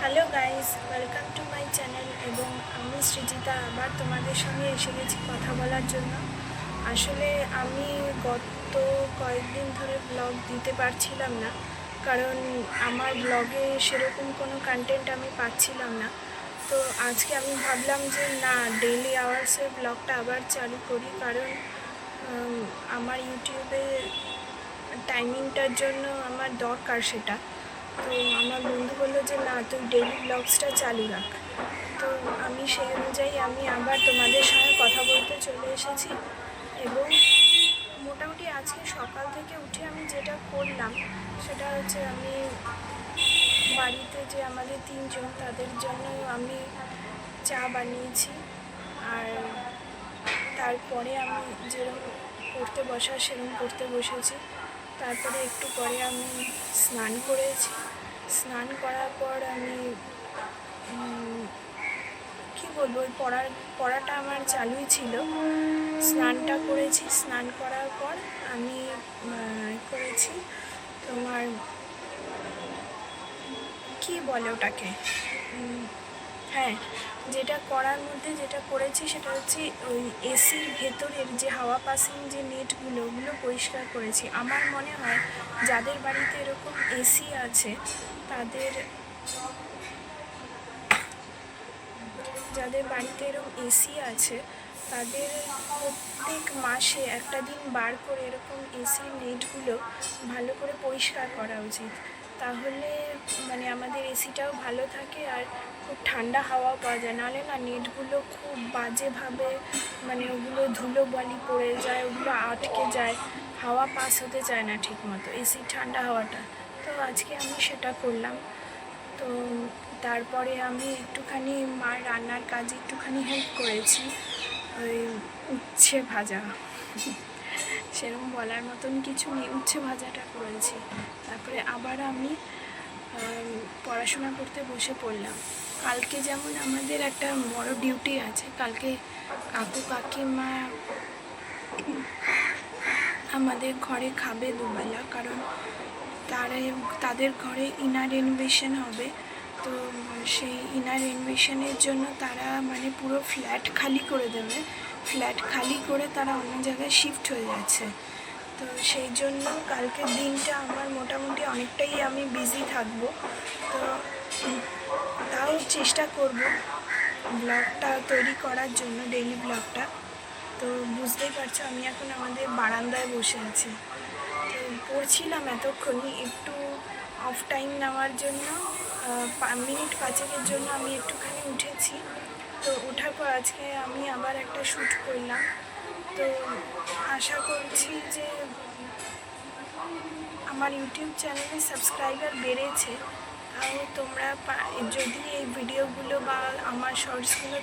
Hello guys, welcome to my channel. এবং আমি সৃজিতা আবার তোমাদের সঙ্গে এসে গেছি কথা বলার জন্য। আসলে আমি গত কয়েকদিন ধরে ব্লগ দিতে পারছিলাম না, কারণ আমার ব্লগে সেরকম কোনো কন্টেন্ট আমি পাচ্ছিলাম না। তো আজকে আমি ভাবলাম যে না, ডেইলি আওয়ার্সের ব্লগটা আবার চালু করি, কারণ আমার ইউটিউবে টাইমিংটার জন্য আমার দরকার সেটা। তো আমার বন্ধু বললো যে না, তুই ডেইলি ব্লগসটা চালু রাখ। তো আমি সেই অনুযায়ী আমি আবার তোমাদের সঙ্গে কথা বলতে চলে এসেছি। এবং মোটামুটি আজকে সকাল থেকে উঠে আমি যেটা করলাম সেটা হচ্ছে, আমি বাড়িতে যে আমাদের তিনজন, তাদের জন্য আমি চা বানিয়েছি। আর তারপরে আমি যেরকম পড়তে বসার সেরকম পড়তে বসেছি। তারপরে একটু পরে আমি স্নান করেছি। স্নান করার পর আমি কী বলবো, ওই পড়াটা আমার চালুই ছিল। স্নানটা করেছি, স্নান করার পর আমি করেছি তোমার, কি বলে ওটাকে, হ্যাঁ, যেটা করার মধ্যে যেটা করেছি সেটা হচ্ছে ওই এসির ভেতরের যে হাওয়া পাসিং যে নেটগুলো, ওগুলো পরিষ্কার করেছি। আমার মনে হয় যাদের বাড়িতে এরকম এসি আছে, যাদের বাড়িতে এরকম এসি আছে, তাদের প্রত্যেক মাসে একটা দিন বার করে এরকম এসির নেটগুলো ভালো করে পরিষ্কার করা উচিত। তাহলে মানে আমাদের এসিটাও ভালো থাকে আর খুব ঠান্ডা হাওয়া পাওয়া যায়। নাহলে না, নেটগুলো খুব বাজেভাবে, মানে ওগুলো ধুলো বালি পড়ে যায়, ওগুলো আটকে যায়, হাওয়া পাস হতে চায় না ঠিক মতো, এসির ঠান্ডা হাওয়াটা। তো আজকে আমি সেটা করলাম। তো তারপরে আমি একটুখানি মার রান্নার কাজে একটুখানি হেল্প করেছি, ওই উচ্ছে ভাজা, সেরকম বলার মতন কিছু নেই, উচ্ছে ভাজাটা করেছি। তারপরে আবার আমি পড়াশোনা করতে বসে পড়লাম। কালকে যেমন আমাদের একটা বড় ডিউটি আছে, কালকে কাকু কাকিমা আমাদের ঘরে খাবে দুবেলা, কারণ তাদের ঘরে ইনার রেনোভেশন হবে। তো সেই ইনার রেনোভেশনের জন্য তারা মানে পুরো ফ্ল্যাট খালি করে দেবে, ফ্ল্যাট খালি করে তারা অন্য জায়গায় শিফট হয়ে যাচ্ছে। তো সেই জন্য কালকের দিনটা আমার মোটামুটি অনেকটাই আমি বিজি থাকবো। তো তাও চেষ্টা করব ব্লগটা তৈরি করার জন্য, ডেইলি ব্লগটা। তো বুঝতেই পারছো আমি এখন আমাদের বারান্দায় বসে আছি। তো পড়ছিলাম এতক্ষণই, একটু অফ টাইম নেওয়ার জন্য মিনিট 5-এর জন্য আমি একটুখানি উঠেছি। তো ওঠার পর আজকে আমি আবার একটা শ্যুট করলাম। তো আশা করছি যে আমার ইউটিউব চ্যানেলে সাবস্ক্রাইবার বেড়েছে। তাও তোমরা যদি এই ভিডিওগুলো বা আমার শর্টসগুলো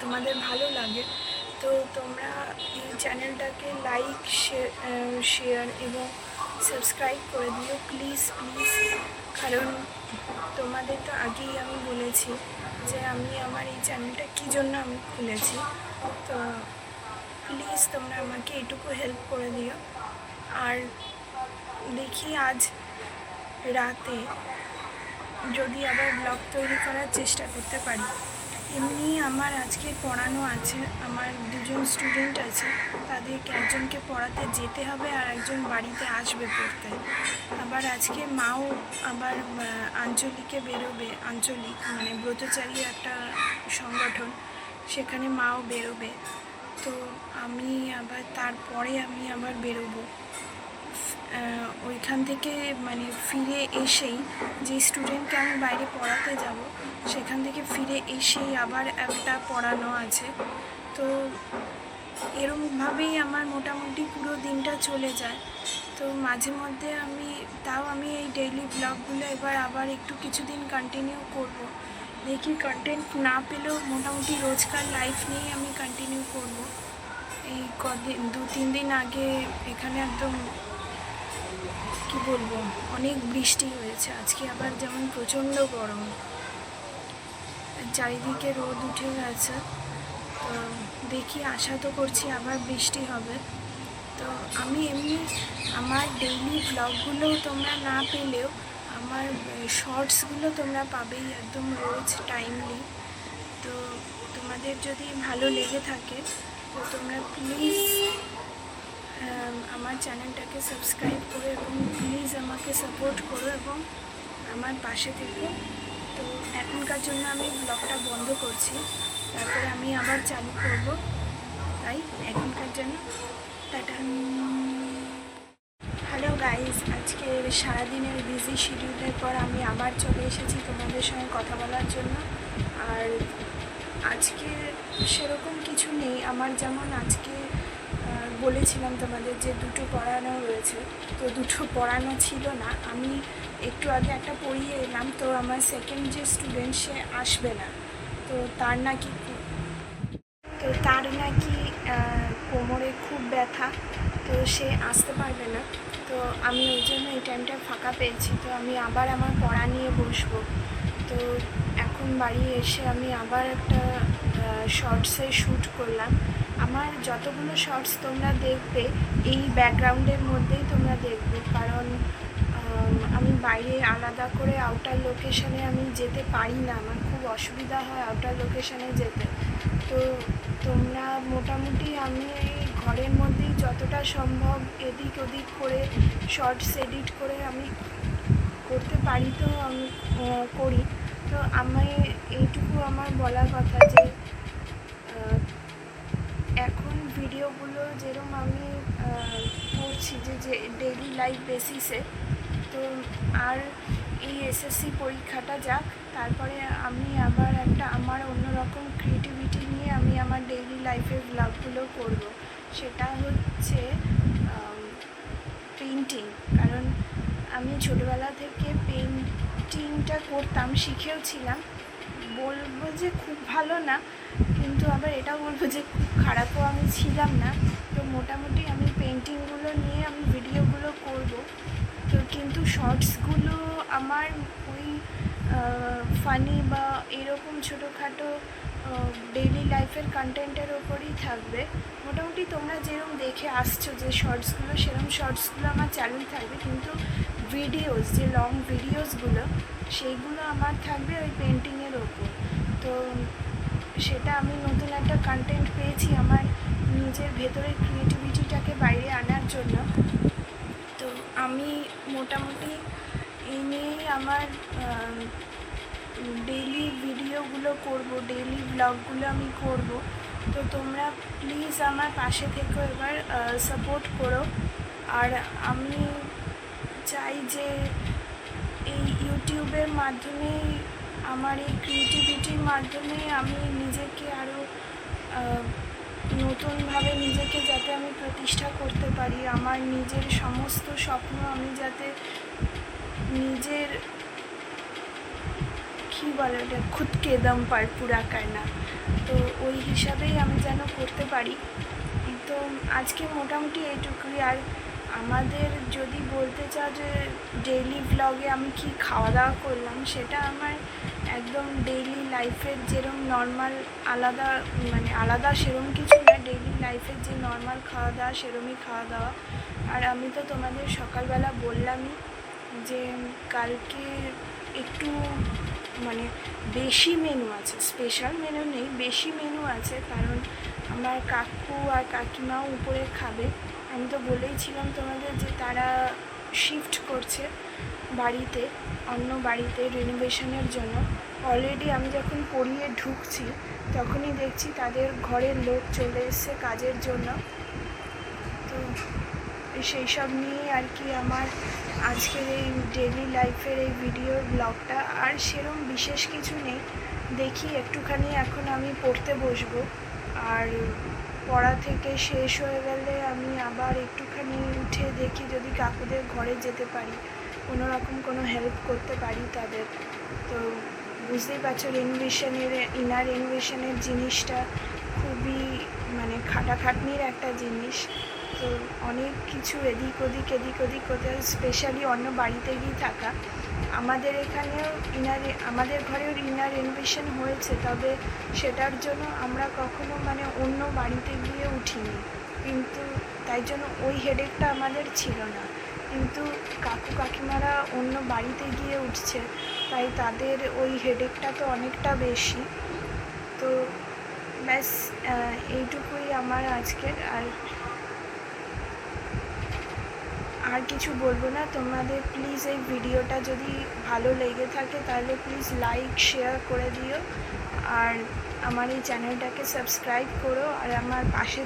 তোমাদের ভালো লাগে, তো তোমরা এই চ্যানেলটাকে লাইক, শেয়ার এবং সাবস্ক্রাইব করে দিও প্লিজ প্লিজ। কারণ তোমাদের তো আগেই আমি বলেছি যে আমি আমার এই চ্যানেলটা কী জন্য আমি খুলেছি। তো প্লিজ তোমরা আমাকে এটুকু হেল্প করে দিও। আর দেখি আজ রাতে যদি আবার ব্লগ তৈরি করার চেষ্টা করতে পারি। এমনি আমার আজকে পড়ানো আছে, আমার 2জন স্টুডেন্ট আছে, তাদেরকে একজনকে পড়াতে যেতে হবে আর একজন বাড়িতে আসবে পড়তে। আবার আজকে মাও আবার আঞ্চলিকে বেরোবে, আঞ্চলিক মানে ব্রতচারী একটা সংগঠন, সেখানে মাও বেরোবে। তো আমি আবার তারপরে আমি আবার বেরোবো। ওইখান থেকে মানে ফিরে এসেই, যে স্টুডেন্টকে আমি বাইরে পড়াতে যাব, সেখান থেকে ফিরে এসেই আবার একটা পড়ানো আছে। তো এরকমভাবেই আমার মোটামুটি পুরো দিনটা চলে যায়। তো মাঝে মধ্যে আমি এই ডেইলি ব্লগগুলো এবার আবার একটু কিছুদিন কন্টিনিউ করব। দেখি কন্টেন্ট না পেলেও মোটামুটি রোজকার লাইফ নিয়েই আমি কন্টিনিউ করব। এই 2-3 দিন আগে এখানে একদম কি বলবো, অনেক বৃষ্টি হয়েছে। আজকে আবার যেমন প্রচণ্ড গরম, চারিদিকে রোদ উঠে গেছে। তো দেখি, আশা তো করছি আবার বৃষ্টি হবে। তো আমি এমনি আমার ডেইলি ব্লগগুলো তোমরা না পেলেও আমার শর্টসগুলো তোমরা পাবেই একদম রোজ টাইমলি। তো তোমাদের যদি ভালো লেগে থাকে তো তোমরা প্লিজ আমার চ্যানেলটাকে সাবস্ক্রাইব করো এবং প্লিজ আমাকে সাপোর্ট করো এবং আমার পাশে থেকো। তো এখনকার জন্য আমি ব্লগটা বন্ধ করছি, তারপরে আমি আবার চালু করব। তাই এখনকার জন্য টাটা। হ্যালো গাইজ, আজকে সারাদিনের বিজি শিডিউলের পর আমি আবার চলে এসেছি তোমাদের সঙ্গে কথা বলার জন্য। আর আজকে সেরকম কিছু নেই আমার, যেমন আজকে বলেছিলাম তোমাদের যে দুটো পড়ানো রয়েছে, তো দুটো পড়ানো ছিল না। আমি একটু আগে একটা পড়িয়ে এলাম, তো আমার সেকেন্ড যে স্টুডেন্ট সে আসবে না, তো তার নাকি কোমরে খুব ব্যথা, তো সে আসতে পারবে না। তো আমি ওই জন্য এই টাইমটা ফাঁকা পেয়েছি, তো আমি আবার আমার পড়া নিয়ে বসবো। তো এখন বাড়ি এসে আমি আবার একটা শর্টসে শ্যুট করলাম। আমার যতগুলো শর্টস তোমরা দেখবে এই ব্যাকগ্রাউন্ডের মধ্যেই তোমরা দেখবে, কারণ আমি বাইরে আলাদা করে আউটার লোকেশানে আমি যেতে পারি না, আমার খুব অসুবিধা হয় আউটার লোকেশানে যেতে। তো তোমরা মোটামুটি আমি এই ঘরের মধ্যেই যতটা সম্ভব এদিক ওদিক করে শর্টস এডিট করে আমি করতে পারি, তো আমি করি। তো আমি এইটুকু আমার বলার কথা যে এখন ভিডিওগুলো যেরকম আমি করছি যে ডেইলি লাইফ বেসিসে, তো আর এই এসএসসি পরীক্ষাটা যাক, তারপরে আমি আবার একটা আমার অন্যরকম ক্রিয়েটিভিটি নিয়ে আমি আমার ডেইলি লাইফের ব্লগগুলো করব। সেটা হচ্ছে পেইন্টিং, কারণ আমি ছোটোবেলা থেকে পেইন্টিংটা করতাম, শিখেও ছিলাম। বলবো যে খুব ভালো না, কিন্তু আবার এটাও বলবো যে খুব খারাপও আমি ছিলাম না। তো মোটামুটি আমি পেইন্টিংগুলো নিয়ে আমি ভিডিওগুলো করব। তো কিন্তু শর্টসগুলো আমার ওই ফানি বা এরকম ছোটোখাটো ডেইলি লাইফের কন্টেন্টের ওপরই থাকবে। মোটামুটি তোমরা যেরকম দেখে আসছো যে শর্টসগুলো, সেরকম শর্টসগুলো আমার চ্যানেল থাকবে, কিন্তু ভিডিওস যে লং ভিডিওসগুলো সেইগুলো আমার থাকবে ওই পেন্টিংয়ের ওপর। তো সেটা আমি নতুন একটা কন্টেন্ট পেয়েছি আমার নিজের ভেতরের ক্রিয়েটিভিটিটাকে বাইরে আনার জন্য। তো আমি মোটামুটি এই নিয়েই আমার ডেইলি ভিডিওগুলো করব, ডেইলি ব্লগগুলো আমি করব। তো তোমরা প্লিজ আমার পাশে থেকো, এবার সাপোর্ট করো। আর আমি চাই যে এই ইউটিউবের মাধ্যমেই, আমার এই ক্রিয়েটিভিটির মাধ্যমে আমি নিজেকে আরও নতুনভাবে নিজেকে যাতে আমি প্রতিষ্ঠা করতে পারি, আমার নিজের সমস্ত স্বপ্ন আমি যাতে নিজের কী বলে ওটা খুদকে দম পার পুরা করনা, তো ওই হিসাবেই আমি যেন করতে পারি। তো আজকে মোটামুটি এইটুকুই। আর আমাদের যদি বলতে চাও যে ডেইলি ব্লগে আমি কি খাওয়া দাওয়া করলাম, সেটা আমার একদম ডেইলি লাইফের যেরকম নর্মাল আলাদা, মানে আলাদা সেরকম কিছু না, ডেইলি লাইফের যে নর্মাল খাওয়া দাওয়া সেরকমই খাওয়া দাওয়া। আর আমি তো তোমাদের সকালবেলা বললামই যে কালকে একটু মানে বেশি মেনু আছে, স্পেশাল মেনু নেই, বেশি মেনু আছে, কারণ আমার কাকু আর কাকিমাও উপরে খাবে। আমি তো বলেইছিলাম তোমাদের যে তারা শিফট করছে বাড়িতে, অন্য বাড়িতে রেনোভেশনের জন্য। অলরেডি আমি যখন পড়িয়ে ঢুকছি তখনই দেখছি তাদের ঘরের লোক চলে এসছে কাজের জন্য। তো সেই সব নিয়েই আর কি আমার আজকের এই ডেইলি লাইফের এই ভিডিও ব্লগটা। আর সেরকম বিশেষ কিছু নেই, দেখি একটুখানি এখন আমি পড়তে বসবো, আর পড়া থেকে শেষ হয়ে গেলে আমি আবার একটুখানি উঠে দেখি যদি কাকুদের ঘরে যেতে পারি, কোনো রকম কোনো হেল্প করতে পারি তাদের। তো বুঝতেই পারছো রেনোভেশনের, ইনার রেনোভেশনের জিনিসটা খুবই মানে খাটাখাটনির একটা জিনিস। তো অনেক কিছু এদিক ওদিক হতে, স্পেশালি অন্য বাড়িতে গিয়ে থাকা। আমাদের এখানেও আমাদের ঘরেও ইনার রেনোভেশন হয়েছে, তবে সেটার জন্য আমরা কখনো মানে অন্য বাড়িতে গিয়ে উঠিনি, কিন্তু তাই জন্য ওই হেডেকটা আমাদের ছিল না। কিন্তু কাকু কাকিমারা অন্য বাড়িতে গিয়ে উঠছে, তাই তাদের ওই হেডেকটা তো অনেকটা বেশি। তো ব্যাস এইটুকুই আমার আজকের, আর কিছু বলবো না। তোমাদের প্লিজ এই ভিডিওটা যদি ভালো লেগে থাকে তাহলে প্লিজ লাইক শেয়ার করে দিও, আর আমার এই চ্যানেলটাকে সাবস্ক্রাইব করো, আর আমার পাশে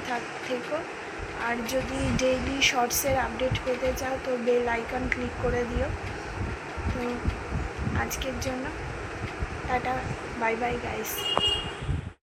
থেকো। আর যদি ডেইলি শর্টসের আপডেট পেতে চাও তো বেল আইকন ক্লিক করে দিও। তো আজকের জন্য টাটা, বাই বাই গাইস।